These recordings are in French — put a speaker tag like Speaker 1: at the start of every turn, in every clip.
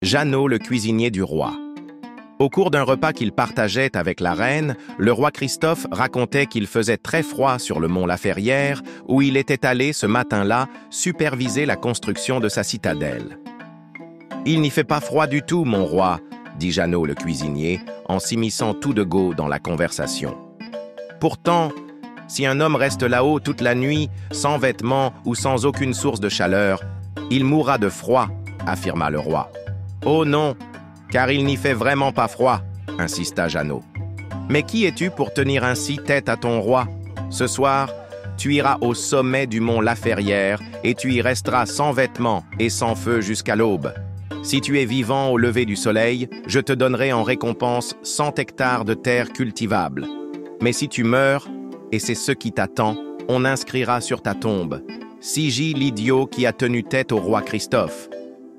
Speaker 1: Jeannot, le cuisinier du roi. Au cours d'un repas qu'il partageait avec la reine, le roi Christophe racontait qu'il faisait très froid sur le mont Laferrière, où il était allé ce matin-là superviser la construction de sa citadelle. « Il n'y fait pas froid du tout, mon roi », dit Jeannot le cuisinier, en s'immisçant tout de go dans la conversation. « Pourtant, si un homme reste là-haut toute la nuit, sans vêtements ou sans aucune source de chaleur, il mourra de froid, » affirma le roi. « Oh non, car il n'y fait vraiment pas froid, » insista Jeannot. « Mais qui es-tu pour tenir ainsi tête à ton roi? Ce soir, tu iras au sommet du mont Laferrière et tu y resteras sans vêtements et sans feu jusqu'à l'aube. Si tu es vivant au lever du soleil, je te donnerai en récompense 100 hectares de terre cultivable. Mais si tu meurs, et c'est ce qui t'attend, on inscrira sur ta tombe « Sigy l'idiot qui a tenu tête au roi Christophe ».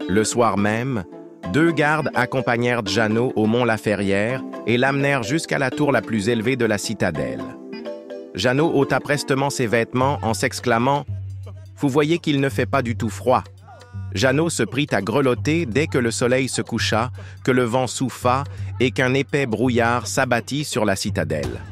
Speaker 1: Le soir même, 2 gardes accompagnèrent Jeannot au mont Laferrière et l'amenèrent jusqu'à la tour la plus élevée de la citadelle. Jeannot ôta prestement ses vêtements en s'exclamant « Vous voyez qu'il ne fait pas du tout froid ». Jeannot se prit à grelotter dès que le soleil se coucha, que le vent souffla et qu'un épais brouillard s'abattit sur la citadelle.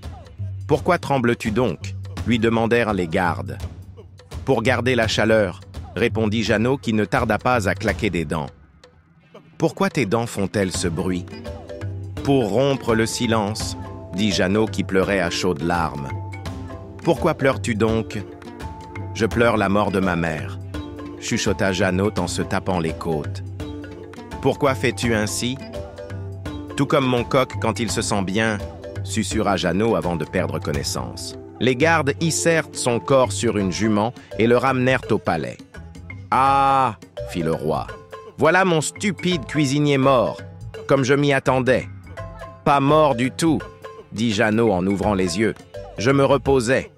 Speaker 1: « Pourquoi trembles-tu donc » lui demandèrent les gardes. « Pour garder la chaleur », répondit Jeannot qui ne tarda pas à claquer des dents. « Pourquoi tes dents font-elles ce bruit ?»« Pour rompre le silence, » dit Jeannot qui pleurait à chaudes larmes. « Pourquoi pleures-tu donc ?»« Je pleure la mort de ma mère, » chuchota Jeannot en se tapant les côtes. « Pourquoi fais-tu ainsi ?»« Tout comme mon coq quand il se sent bien, » susurra Jeannot avant de perdre connaissance. Les gardes hissèrent son corps sur une jument et le ramenèrent au palais. « Ah !» fit le roi. « Voilà mon stupide cuisinier mort, comme je m'y attendais. »« Pas mort du tout, » dit Jeannot en ouvrant les yeux. « Je me reposais.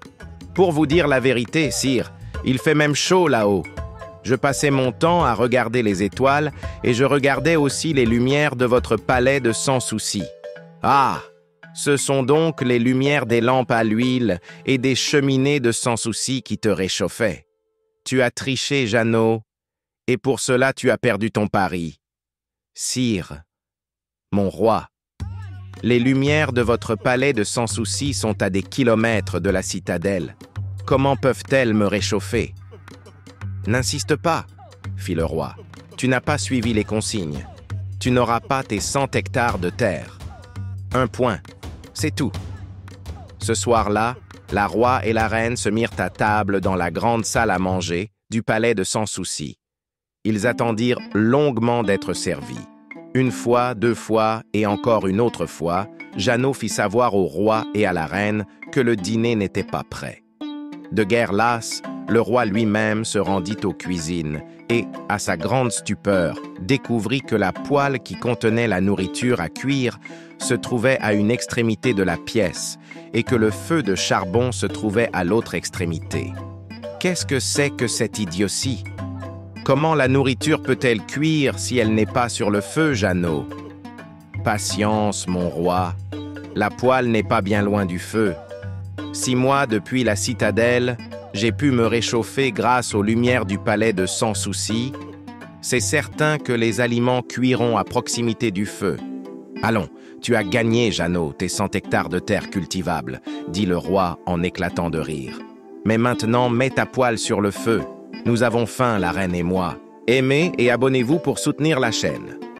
Speaker 1: Pour vous dire la vérité, sire, il fait même chaud là-haut. Je passais mon temps à regarder les étoiles et je regardais aussi les lumières de votre palais de Sans Souci. Ah ! Ce sont donc les lumières des lampes à l'huile et des cheminées de Sans Souci qui te réchauffaient. Tu as triché, Jeannot, et pour cela tu as perdu ton pari. Sire, mon roi, les lumières de votre palais de Sans Souci sont à des kilomètres de la citadelle. Comment peuvent-elles me réchauffer ? N'insiste pas, fit le roi. Tu n'as pas suivi les consignes. Tu n'auras pas tes 100 hectares de terre. Un point, c'est tout. Ce soir-là, la roi et la reine se mirent à table dans la grande salle à manger du palais de Sans Souci. Ils attendirent longuement d'être servis. 1 fois, 2 fois et encore une autre fois, Jeannot fit savoir au roi et à la reine que le dîner n'était pas prêt. De guerre lasse, le roi lui-même se rendit aux cuisines et, à sa grande stupeur, découvrit que la poêle qui contenait la nourriture à cuire se trouvait à une extrémité de la pièce et que le feu de charbon se trouvait à l'autre extrémité. Qu'est-ce que c'est que cette idiotie? Comment la nourriture peut-elle cuire si elle n'est pas sur le feu, Jeannot? Patience, mon roi. La poêle n'est pas bien loin du feu. 6 mois depuis la citadelle, j'ai pu me réchauffer grâce aux lumières du palais de Sans Souci. C'est certain que les aliments cuiront à proximité du feu. Allons, tu as gagné, Jeannot, tes 100 hectares de terre cultivable, dit le roi en éclatant de rire. Mais maintenant, mets ta poêle sur le feu. Nous avons faim, la reine et moi. Aimez et abonnez-vous pour soutenir la chaîne.